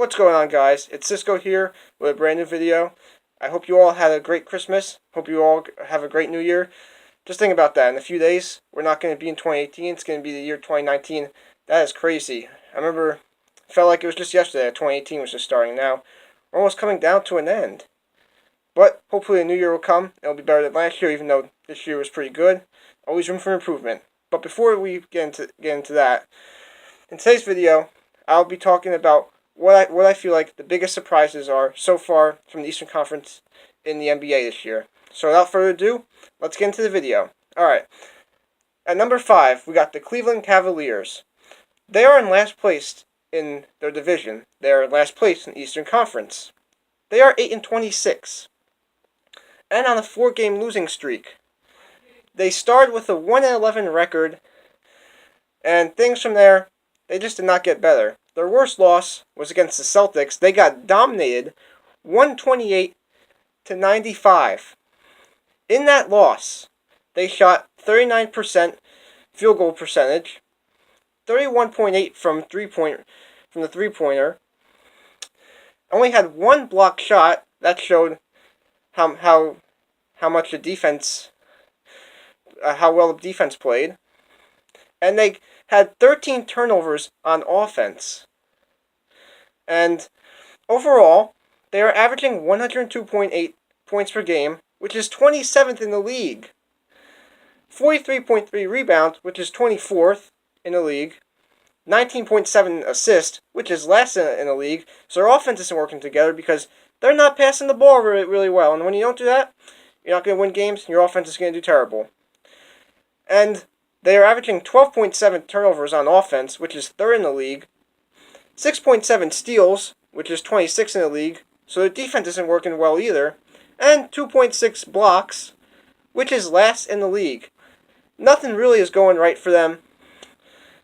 What's going on, guys? It's Cisco here with a brand new video. I hope you all had a great Christmas. Hope you all have a great New Year. Just think about that. In a few days, we're not going to be in 2018. It's going to be the year 2019. That is crazy. I remember, it felt like it was just yesterday that 2018 was just starting. Now, we're almost coming down to an end. But hopefully a new year will come. It'll be better than last year, even though this year was pretty good. Always room for improvement. But before we get into that, in today's video, I'll be talking about what I feel like the biggest surprises are so far from the Eastern Conference in the NBA this year. So without further ado, let's get into the video. Alright, at number 5, we got the Cleveland Cavaliers. They are in last place in their division. They are in last place in the Eastern Conference. They are 8-26, and on a 4-game losing streak. They started with a 1-11 record, and things from there, they just did not get better. Their worst loss was against the Celtics. They got dominated 128-95. In that loss, they shot 39% field goal percentage, 31.8 from the three-pointer. Only had one blocked shot. That showed how much the defense, how well the defense played. And they had 13 turnovers on offense. And overall, they are averaging 102.8 points per game, which is 27th in the league. 43.3 rebounds, which is 24th in the league. 19.7 assists, which is last in the league. So their offense isn't working together because they're not passing the ball really well. And when you don't do that, you're not going to win games, and your offense is going to do terrible. And they are averaging 12.7 turnovers on offense, which is 3rd in the league. 6.7 steals, which is 26th in the league. So their defense isn't working well either. And 2.6 blocks, which is last in the league. Nothing really is going right for them.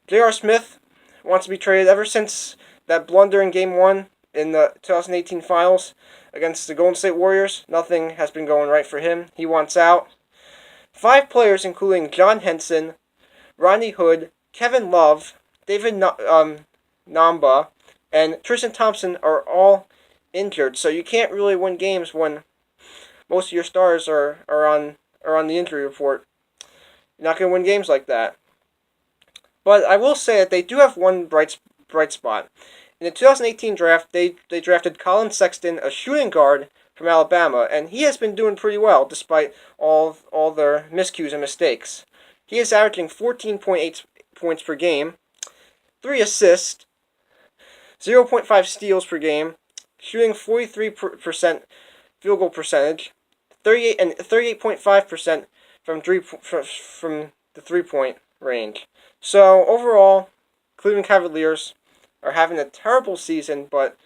J.R. Smith wants to be traded ever since that blunder in Game 1 in the 2018 Finals against the Golden State Warriors. Nothing has been going right for him. He wants out. 5 players, including John Henson, Rodney Hood, Kevin Love, David Namba, and Tristan Thompson are all injured. So you can't really win games when most of your stars are on the injury report. You're not going to win games like that. But I will say that they do have one bright spot. In the 2018 draft, they drafted Colin Sexton, a shooting guard from Alabama, and he has been doing pretty well despite all their miscues and mistakes. He is averaging 14.8 points per game, 3 assists, 0.5 steals per game, shooting 43% field goal percentage, 38.5% from the 3-point range. So overall, Cleveland Cavaliers are having a terrible season, but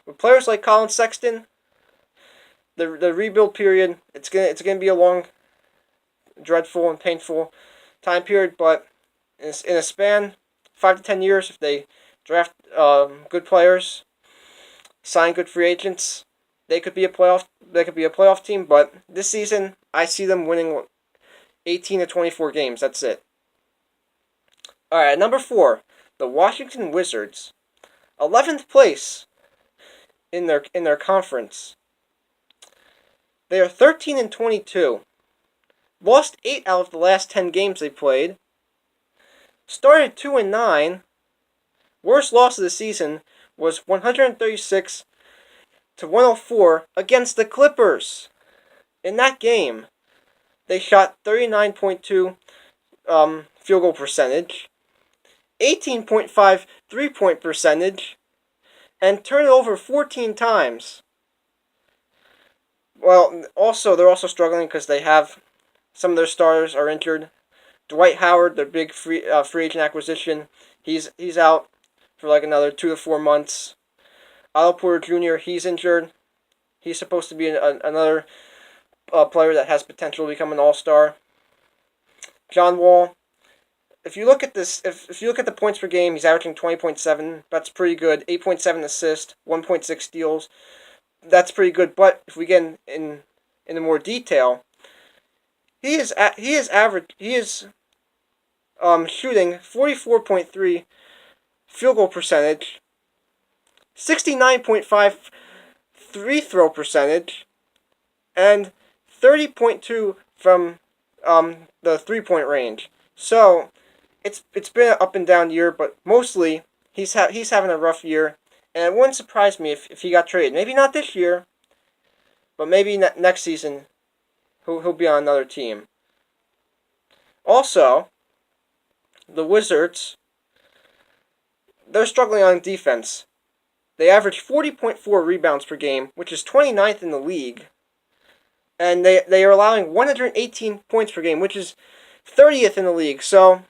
with players like Colin Sexton, the rebuild period, it's gonna be a long, dreadful, and painful time period. But in a span 5 to 10 years, if they draft good players, sign good free agents, they could be a playoff team. But this season, I see them winning 18 to 24 games. That's it. All right, at number 4, the Washington Wizards, 11th place in their conference. They are 13-22. Lost 8 out of the last 10 games they played. Started 2-9. Worst loss of the season was 136-104 against the Clippers. In that game, they shot 39.2 field goal percentage, 18.5 3-point percentage, and turned it over 14 times. Well, they're also struggling because they have some of their stars are injured. Dwight Howard, their big free agent acquisition, he's out for like another 2 to 4 months. Otto Porter Jr., he's injured. He's supposed to be another player that has potential to become an all-star. John Wall, if you look at this, if you look at the points per game, he's averaging 20.7. That's pretty good. 8.7 assists, 1.6 steals. That's pretty good. But if we get in more detail, he is shooting 44.3 field goal percentage, 69.5 free throw percentage, and 30.2 from the 3-point range. So it's been an up and down year, but mostly he's having a rough year, and it wouldn't surprise me if he got traded. Maybe not this year, but maybe next season he'll be on another team. Also, the Wizards, they're struggling on defense. They average 40.4 rebounds per game, which is 29th in the league. And they are allowing 118 points per game, which is 30th in the league. So,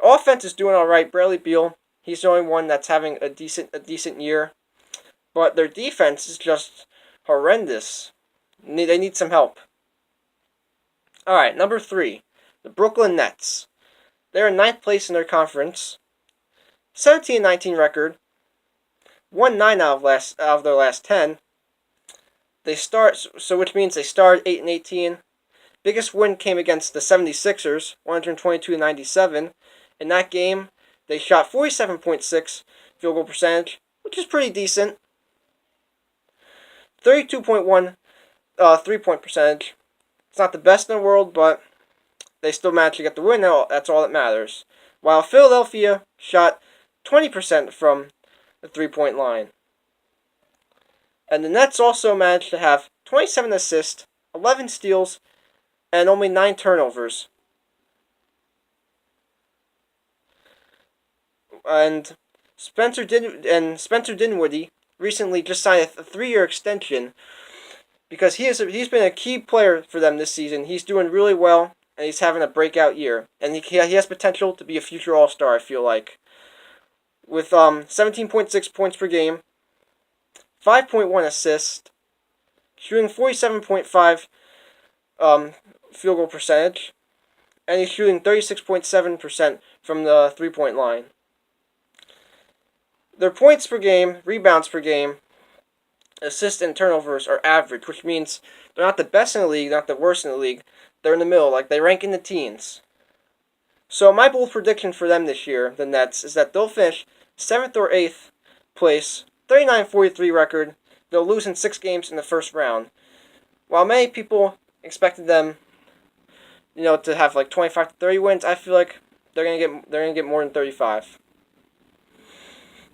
offense is doing all right. Bradley Beal, he's the only one that's having a decent year. But their defense is just horrendous. They need some help. All right, number 3, the Brooklyn Nets. They're in 9th place in their conference. 17-19 record. Won 9 out of their last 10. Which means they started 8-18. Biggest win came against the 76ers, 122-97. In that game, they shot 47.6 field goal percentage, which is pretty decent. 32.1 3-point percentage. It's not the best in the world, but they still managed to get the win. That's all that matters. While Philadelphia shot 20% from the 3-point line. And the Nets also managed to have 27 assists, 11 steals, and only 9 turnovers. And Spencer Dinwiddie recently just signed a 3-year extension because he's been a key player for them this season. He's doing really well, and he's having a breakout year. And he has potential to be a future All-Star, I feel like. With 17.6 points per game, 5.1 assists, shooting 47.5 field goal percentage, and he's shooting 36.7% from the 3-point line. Their points per game, rebounds per game, assists and turnovers are average, which means they're not the best in the league, not the worst in the league. They're in the middle, like they rank in the teens. So my bold prediction for them this year, the Nets, is that they'll finish 7th or 8th place, 39-43 record. They'll lose in 6 games in the first round. While many people expected them, to have like 25 to 30 wins, I feel like they're gonna get more than 35.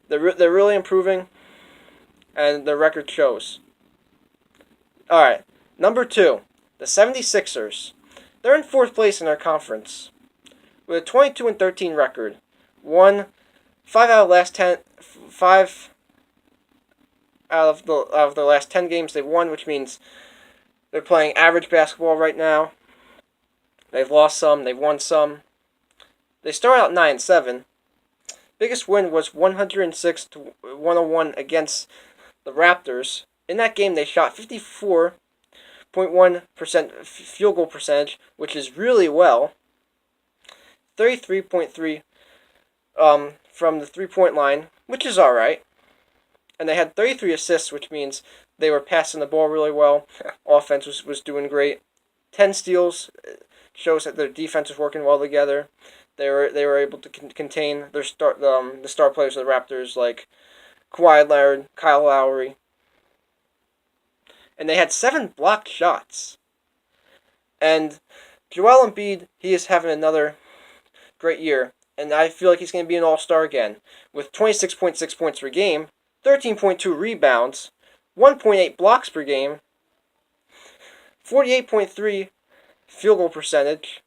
They're really improving, and their record shows. All right, number 2, the 76ers. They're in 4th place in their conference with a 22-13 record. Won 5 out of the last 10 games they've won, which means they're playing average basketball right now. They've lost some, they've won some. They start out 9-7. Biggest win was 106-101 against the Raptors. In that game, they shot 54.1% field goal percentage, which is really well. 33.3 from the 3-point line, which is all right. And they had 33 assists, which means they were passing the ball really well. Offense was doing great. 10 steals shows that their defense was working well together. They were able to contain the star players of the Raptors like Kawhi Leonard, Kyle Lowry. And they had 7 blocked shots. And Joel Embiid, he is having another great year. And I feel like he's going to be an all-star again. With 26.6 points per game, 13.2 rebounds, 1.8 blocks per game, 48.3 field goal percentage.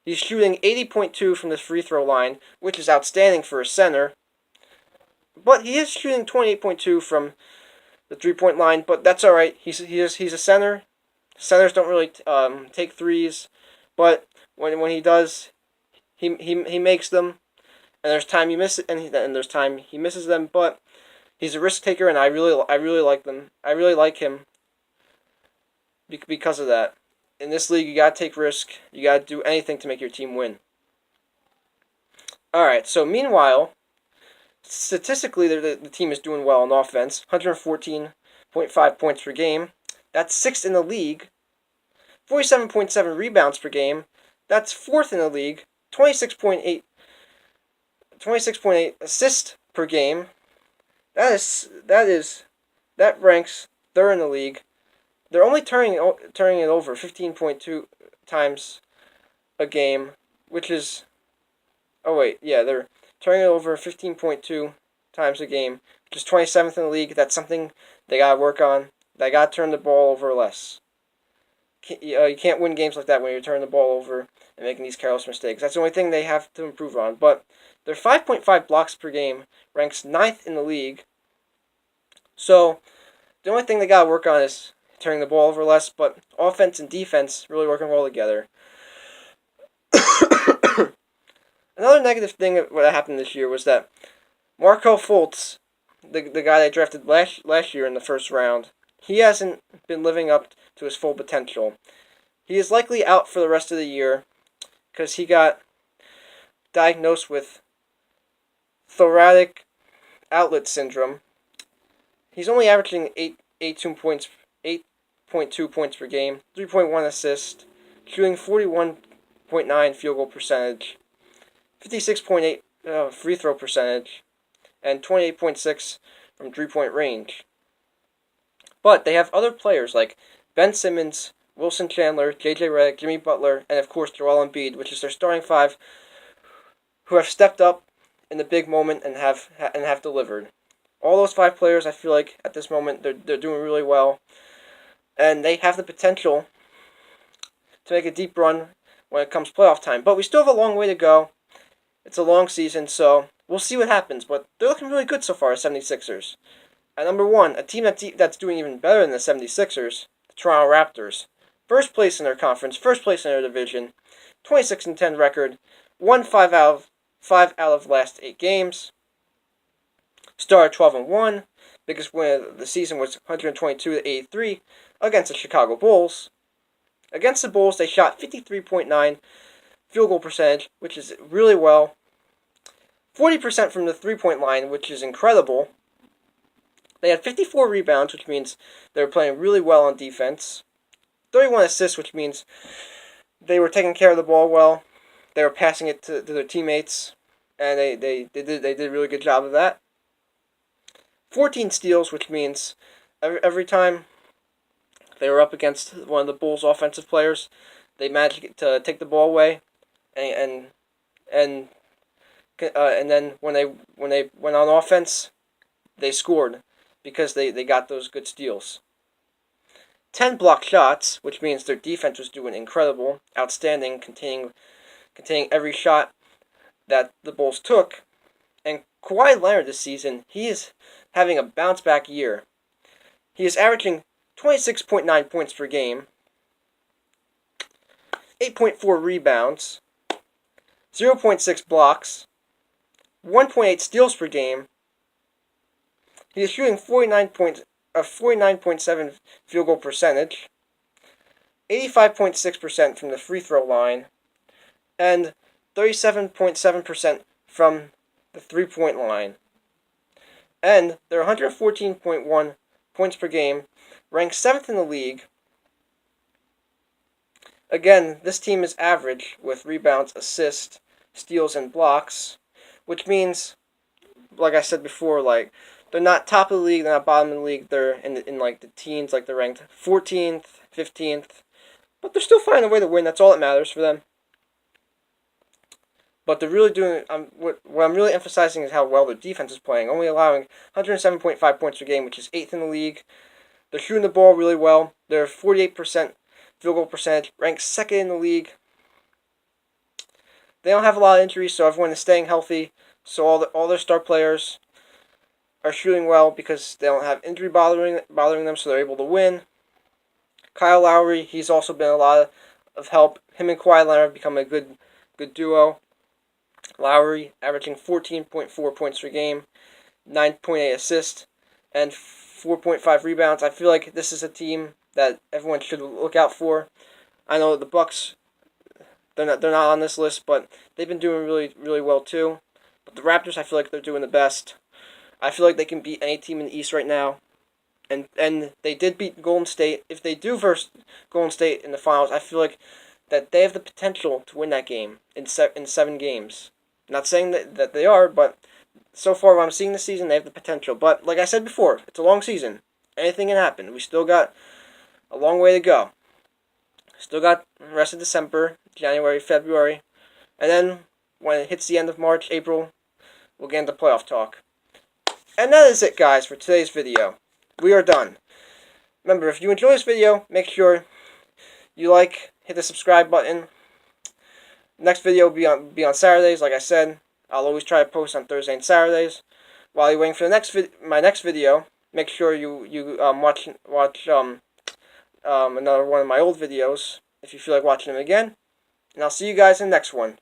He's shooting 80.2 from the free throw line, which is outstanding for a center. But he is shooting 28.2 from the 3-point line, but that's all right. He's a center. Centers don't really take threes, but when he does, he makes them. And there's time he misses, and there's time he misses them. But he's a risk taker, and I really like them. I really like him because of that. In this league, you gotta take risk. You gotta do anything to make your team win. All right. So meanwhile, statistically, the team is doing well on offense. 114.5 points per game. That's 6th in the league. 47.7 rebounds per game. That's 4th in the league. 26.8 assists per game. That ranks third in the league. They're only turning it over 15.2 times a game, which is they're turning it over 15.2 times a game, which is 27th in the league. That's something they gotta work on. They gotta turn the ball over less. You can't win games like that when you're turning the ball over and making these careless mistakes. That's the only thing they have to improve on. But their 5.5 blocks per game ranks ninth in the league. So the only thing they gotta work on is turning the ball over less. But offense and defense really working well together. Another negative thing that happened this year was that Markelle Fultz, the guy they drafted last year in the first round, he hasn't been living up to his full potential. He is likely out for the rest of the year because he got diagnosed with thoracic outlet syndrome. He's only averaging 8.2 points per game, 3.1 assists, shooting 41.9 field goal percentage, 56.8 free throw percentage, and 28.6 from 3-point range. But they have other players like Ben Simmons, Wilson Chandler, J.J. Redick, Jimmy Butler, and of course Joel Embiid, which is their starting five, who have stepped up in the big moment and have delivered. All those five players, I feel like at this moment they're doing really well, and they have the potential to make a deep run when it comes playoff time. But we still have a long way to go. It's a long season, so we'll see what happens. But they're looking really good so far, the 76ers. At number one, a team that's doing even better than the 76ers, the Toronto Raptors. First place in their conference, first place in their division, 26-10 record, won 5 out of last 8 games. Started 12-1. Biggest win of the season was 122-83 against the Chicago Bulls. Against the Bulls, they shot 53.9 field goal percentage, which is really well. 40% from the 3-point line, which is incredible. They had 54 rebounds, which means they were playing really well on defense. 31 assists, which means they were taking care of the ball well. They were passing it to their teammates, and they did a really good job of that. 14 steals, which means every time they were up against one of the Bulls' offensive players, they managed to take the ball away, and then when they went on offense, they scored because they got those good steals. 10 block shots, which means their defense was doing incredible, outstanding, containing every shot that the Bulls took. And Kawhi Leonard this season, he is having a bounce back year. He is averaging 26.9 points per game, 8.4 rebounds, 0.6 blocks, 1.8 steals per game. He is shooting 49.7 field goal percentage, 85.6% from the free throw line, and 37.7% from the 3-point line. And they're 114.1 points per game, ranked 7th in the league. Again, this team is average with rebounds, assists, steals, and blocks, which means, like I said before, like they're not top of the league, they're not bottom of the league. They're in like the teens, like they're ranked 14th, 15th, but they're still finding a way to win. That's all that matters for them. But they're really doing. What I'm really emphasizing is how well their defense is playing, only allowing 107.5 points per game, which is 8th in the league. They're shooting the ball really well. They're 48% field goal percentage, ranked 2nd in the league. They don't have a lot of injuries, so everyone is staying healthy. So all their star players are shooting well because they don't have injury bothering them, so they're able to win. Kyle Lowry, he's also been a lot of help. Him and Kawhi Leonard have become a good duo. Lowry averaging 14.4 points per game, 9.8 assists, and 4.5 rebounds. I feel like this is a team that everyone should look out for. I know the Bucks, they're not on this list, but they've been doing really well too. But the Raptors, I feel like they're doing the best. I feel like they can beat any team in the East right now. And they did beat Golden State. If they do versus Golden State in the finals, I feel like that they have the potential to win that game in 7 games. Not saying that they are, but so far what I'm seeing this season, they have the potential. But like I said before, it's a long season. Anything can happen. We still got a long way to go. Still got the rest of December, January, February, and then when it hits the end of March, April, we'll get into playoff talk. And that is it, guys, for today's video. We are done. Remember, if you enjoy this video, make sure you hit the subscribe button. Next video will be on Saturdays, like I said. I'll always try to post on Thursday and Saturdays. While you're waiting for my next video, make sure you watch another one of my old videos if you feel like watching them again. And I'll see you guys in the next one.